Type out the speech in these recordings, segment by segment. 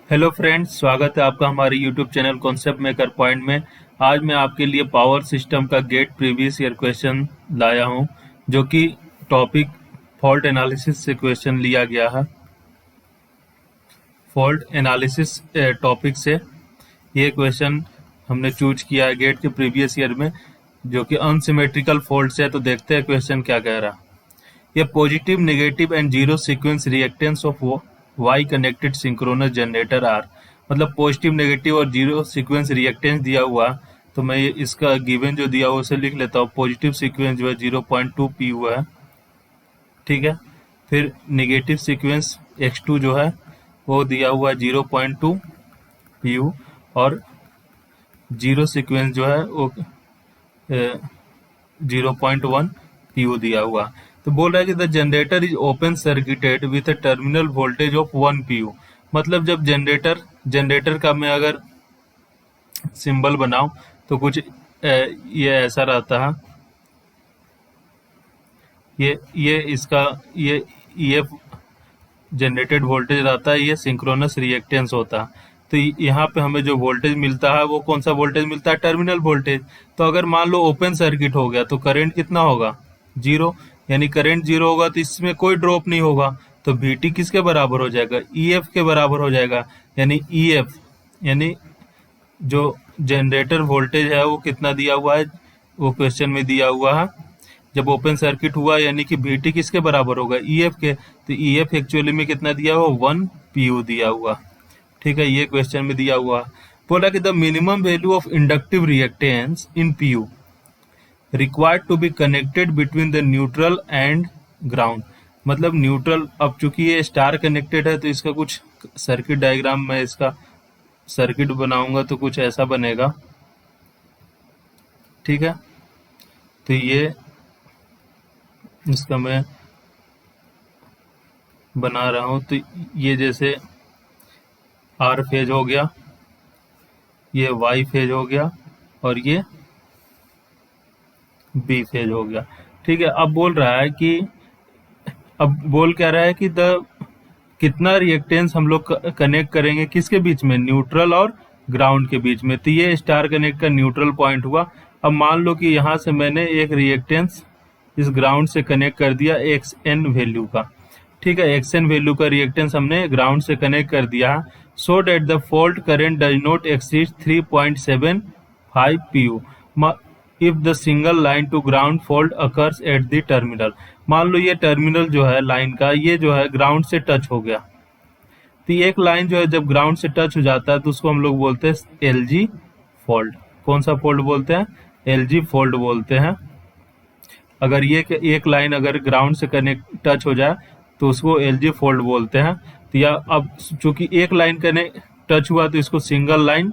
Hello friends, स्वागत है आपका हमारे YouTube channel concept maker point में। आज मैं आपके लिए पावर सिस्टम का गेट प्रीवियस ईयर क्वेश्चन लाया हूं, जो कि टॉपिक फॉल्ट एनालिसिस से क्वेश्चन लिया गया है। फॉल्ट एनालिसिस टॉपिक से ये क्वेश्चन हमने चूज किया है गेट के प्रीवियस ईयर में, जो कि अनसिमेट्रिकल फॉल्ट से है। तो देखते हैं क्वेश्चन क्या कह रहा है। ये positive, negative and zero sequence reactance of Y connected synchronous generator are, मतलब पॉजिटिव, नेगेटिव और जीरो सीक्वेंस रिएक्टेंस दिया हुआ। तो मैं इसका गिवन जो दिया हुआ उसे लिख लेता हूँ। पॉजिटिव सीक्वेंस जो है 0.2 पी हुआ है, ठीक है। फिर नेगेटिव सीक्वेंस x2 जो है वो दिया हुआ है 0.2 पी यू, और जीरो सीक्वेंस जो है वो 0.1 पी यू दिया हुआ। तो बोल रहा है कि the generator is open circuited with a terminal voltage of 1 P U. मतलब जब जनरेटर का मैं अगर सिंबल बनाऊं तो कुछ ये ऐसा रहता है। ये इसका ये जनरेटेड वोल्टेज रहता है, ये सिंक्रोनस रिएक्टेंस होता है। तो यहाँ पे हमें जो वोल्टेज मिलता है वो कौन सा वोल्टेज मिलता है? Terminal voltage. तो अगर मान लो ओपन सर्किट हो गया तो करंट कितना होगा? जीरो। यानी करंट जीरो होगा तो इसमें कोई ड्रॉप नहीं होगा। तो Vt किसके बराबर हो जाएगा? EF के बराबर हो जाएगा। यानी EF यानी जो जनरेटर वोल्टेज है वो कितना दिया हुआ है, वो क्वेश्चन में दिया हुआ है। जब ओपन सर्किट हुआ यानी कि Vt किसके बराबर होगा? EF के। तो EF एक्चुअली में कितना दिया हुआ? 1 pu दिया हुआ, ठीक है। ये क्वेश्चन में दिया हुआ। बोला कि the minimum value of inductive reactance in pu required to be connected between the neutral and ground. मतलब न्यूट्रल, अब चूंकि ये स्टार कनेक्टेड है तो इसका कुछ सर्किट डायग्राम में इसका सर्किट बनाऊंगा तो कुछ ऐसा बनेगा, ठीक है। तो ये इसका मैं बना रहा हूं। तो ये जैसे आर फेज हो गया, ये वाई फेज हो गया, और ये बी फेज हो गया, ठीक है। अब बोल रहा है कि क्या रहा है कि कितना रिएक्टेंस हम लोग कनेक्ट करेंगे किसके बीच में? न्यूट्रल और ग्राउंड के बीच में। तो ये स्टार कनेक्ट का न्यूट्रल पॉइंट हुआ। अब मान लो कि यहाँ से मैंने एक रिएक्टेंस इस ग्राउंड से कनेक्ट कर दिया xn वैल्यू का, ठीक है। xn वैल्यू का रिएक्टेंस हमने ग्राउंड से कनेक्ट कर दिया, so that the fault current does not exceed 3.75 pu if the single line to ground fault occurs at the terminal. मान लो ये टर्मिनल जो है लाइन का, ये जो है ग्राउंड से टच हो गया। तो एक लाइन जो है जब ग्राउंड से टच हो जाता है तो उसको हम लोग बोलते हैं LG फॉल्ट। कौन सा फॉल्ट बोलते हैं? LG फॉल्ट बोलते हैं। अगर ये एक लाइन अगर ग्राउंड से कनेक्ट टच हो जाए तो उसको LG फॉल्ट बोलते हैं। तो या अब चूंकि एक लाइन कनेक्ट टच हुआ तो इसको सिंगल लाइन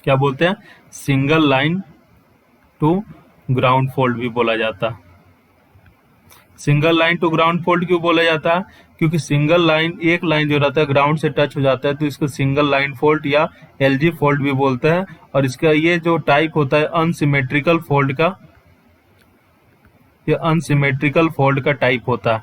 क्या बोलते हैं? Single line to ground fault भी बोला जाता है। Single line to ground fault क्यों बोला जाता है? क्योंकि सिंगल लाइन, एक लाइन जो रहता है ग्राउंड से टच हो जाता है तो इसको सिंगल लाइन फॉल्ट या LG फॉल्ट भी बोलते हैं। और इसका ये जो टाइप होता है अनसिमेट्रिकल फॉल्ट का, ये अनसिमेट्रिकल फॉल्ट का टाइप होता है,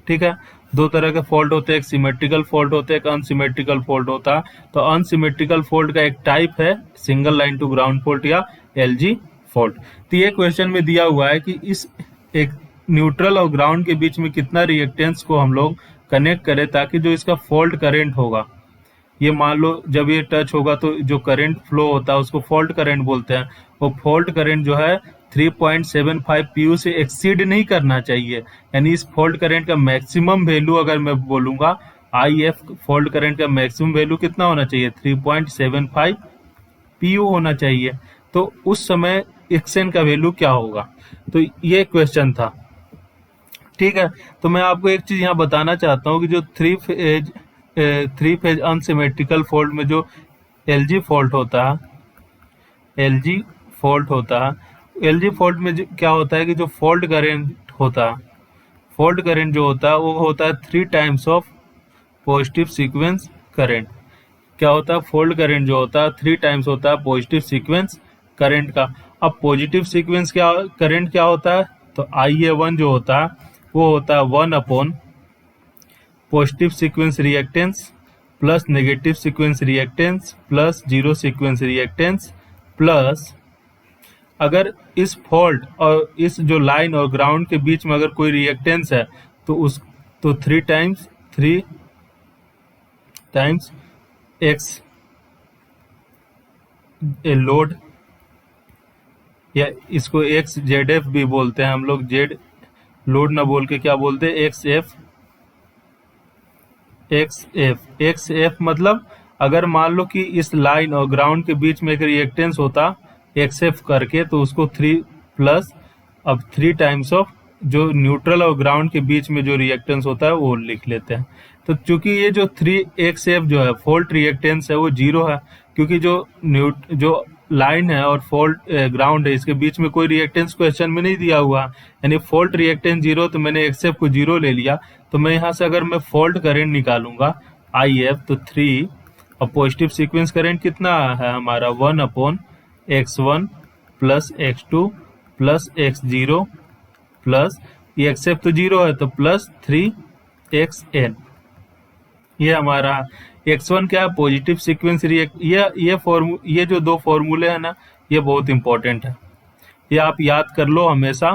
ठीक है। दो तरह के फॉल्ट होते हैं, एक सिमेट्रिकल फॉल्ट होता है, एक अनसिमेट्रिकल फॉल्ट होता है। तो अनसिमेट्रिकल फॉल्ट का एक टाइप है single line to ground fault या LG फॉल्ट। तो ये क्वेश्चन में दिया हुआ है कि इस एक न्यूट्रल और ग्राउंड के बीच में कितना रिएक्टेंस को हम लोग कनेक्ट करें ताकि जो इसका फॉल्ट करंट होगा, ये मान लो जब ये टच होगा तो जो करंट फ्लो होता है उसको फॉल्ट करंट बोलते हैं। वो फॉल्ट करंट जो है 3.75 pu से एक्सीड नहीं करना चाहिए। यानी इस फॉल्ट करंट का मैक्सिमम वैल्यू अगर मैं बोलूंगा, IF फॉल्ट करंट का मैक्सिमम वैल्यू कितना होना चाहिए? 3.75 pu होना चाहिए। तो उस समय xn का वैल्यू क्या होगा? तो ये क्वेश्चन था, ठीक है। तो मैं आपको एक चीज यहाँ बताना चाहता हूँ कि जो थ्री फेज अनसिमेट्रिकल फॉल्ट में जो LG फॉल्ट होता है, LG फॉल्ट होता है, LG फॉल्ट में क्या होता है कि जो फॉल्ट करंट होता है, फॉल्ट करंट जो होता है वो होता है 3 times of positive sequence current. क्या होता है? फॉल्ट करंट जो होता है 3 टाइम्स होता है पॉजिटिव सीक्वेंस करंट का। अब पॉजिटिव सीक्वेंस क्या करंट क्या होता है? तो IA1 जो होता है वो होता है 1 upon positive sequence reactance plus negative sequence reactance plus zero sequence reactance plus अगर इस फॉल्ट और इस जो लाइन और ग्राउंड के बीच में अगर कोई रिएक्टेंस है तो 3 टाइम्स एक्स लोड, या इसको एक्स जेड एफ भी बोलते हैं हम लोग, जेड लोड ना बोल के क्या बोलते हैं, एक्स एफ मतलब अगर मान लो कि इस लाइन और ग्राउंड के बीच में एक रिएक्टेंस होता एक्स एफ करके, तो उसको 3 प्लस अब 3 टाइम्स ऑफ जो न्यूट्रल और ग्राउंड के बीच में जो रिएक्टेंस होता है वो लिख लेते हैं। तो चूंकि ये जो 3xf जो है फॉल्ट रिएक्टेंस है वो जीरो है, क्योंकि जो लाइन है और फॉल्ट ग्राउंड है इसके बीच में कोई रिएक्टेंस क्वेश्चन में नहीं दिया हुआ, यानी फॉल्ट रिएक्टेंस जीरो, तो मैंने एक्सएफ को जीरो ले लिया। तो मैं यहाँ से अगर मैं फॉल्ट करंट निकालूंगा आई एफ, तो 3 और पॉजिटिव सीक्वेंस करंट कितना है हमारा 1/x1 plus x2 plus x0 plus ये एक्सएफ तो जीरो है तो प्लस 3xn। ये हमारा x1 क्या है, पॉजिटिव सीक्वेंस रिएक्ट। ये जो दो फॉर्मूले हैं ना, ये बहुत इंपॉर्टेंट है, ये आप याद कर लो हमेशा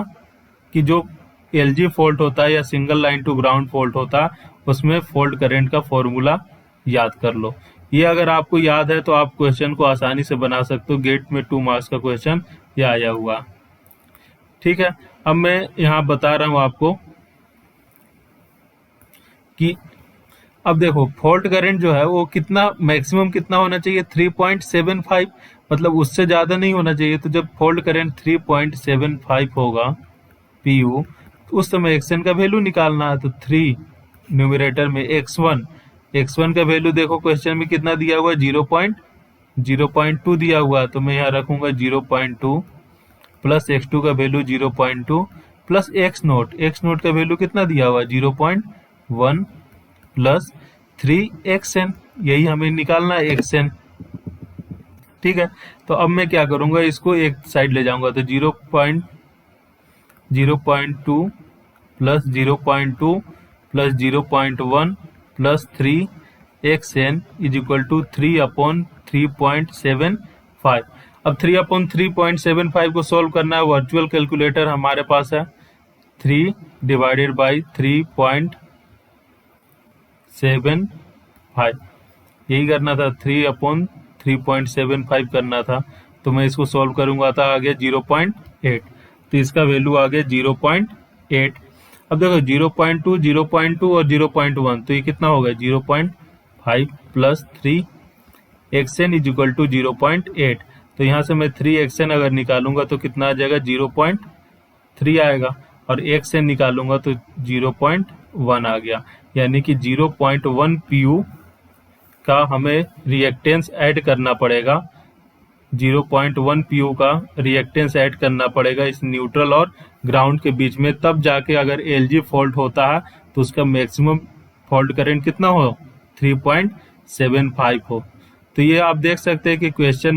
कि जो एलजी फॉल्ट होता है या single line to ground fault होता है उसमें फॉल्ट करंट का फॉर्मूला याद कर लो। ये अगर आपको याद है तो आप क्वेश्चन को आसानी से बना सकते हो। गेट में 2 मार्क्स का क्वेश्चन ये आया हुआ, ठीक है। अब मैं यहाँ बता रहा हूँ आपको कि अब देखो फॉल्ट करंट जो है वो कितना मैक्सिमम कितना होना चाहिए, 3.75, मतलब उससे ज़्यादा नहीं होना चाहिए। तो जब फॉल्ट करंट 3.75 होगा पीयू, तो उस समय एक्सएन का वैल्यू निकालना है। तो 3 न्यूमरेटर में x1 का वैल्यू देखो क्वेश्चन में कितना दिया हुआ है, 0.2 दिया हुआ है। तो मैं यहाँ रखूंगा 0.2 प्लस x2 का वैल्यू 0.2 प्लस x नोट का वैल्यू कितना दिया हुआ है 0.1 प्लस 3xn, यही हमें निकालना है xn, ठीक है। तो अब मैं क्या करूंगा, इसको एक साइड ले जाऊंगा, तो 0.2 plus 0.2 plus 0.1 plus 3xn is equal to 3/3.75। अब 3/3.75 को सॉल्व करना है, वर्चुअल कैलकुलेटर हमारे पास है, 3 डिवाइडेड बाई 3.75, यही करना था, 3/3.75 करना था। तो मैं इसको सॉल्व करूंगा था, आ गया 0.8, तो इसका वैल्यू आ गया 0.8। अब देखो 0.2 0.2 और 0.1, तो ये कितना हो गया 0.5 plus 3xn is equal to 0.8। तो यहाँ से मैं 3xn अगर निकालूंगा तो कितना आ जाएगा 0.3 आएगा, और xn निकालूंगा तो 0.1 आ गया, यानी कि 0.1 pu का हमें रिएक्टेंस ऐड करना पड़ेगा, 0.1 pu का रिएक्टेंस ऐड करना पड़ेगा इस न्यूट्रल और ग्राउंड के बीच में, तब जाके अगर एलजी फॉल्ट होता है तो उसका मैक्सिमम फॉल्ट करंट कितना हो, 3.75 हो। तो ये आप देख सकते हैं कि क्वेश्चन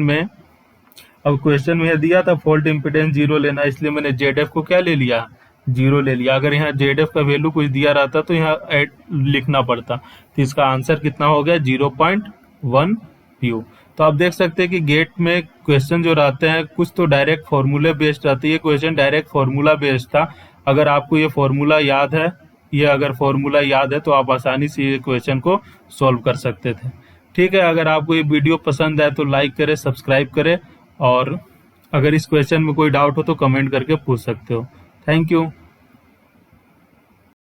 में दिया था फॉल्ट इम्पिडेंस 0 लेना, इसलिए मैंने जेड को क्या ले लिया, 0 ले लिया। अगर यहाँ जेड का वैल्यू कुछ दिया रहता तो यहाँ ऐड लिखना पड़ता, तो इसका आंसर कितना हो गया 0.1 pu। तो आप देख सकते हैं कि गेट में क्वेश्चन जो रहते हैं कुछ तो डायरेक्ट फॉर्मूले बेस्ड रहती है, क्वेश्चन डायरेक्ट फॉर्मूला बेस्ड था। अगर आपको ये फॉर्मूला याद है, तो आप आसानी से ये क्वेश्चन को सॉल्व कर सकते थे, ठीक है। अगर आपको ये वीडियो पसंद आए तो लाइक करें, सब्सक्राइब करें, और अगर इस क्वेश्चन में कोई डाउट हो तो कमेंट करके पूछ सकते हो। Thank you.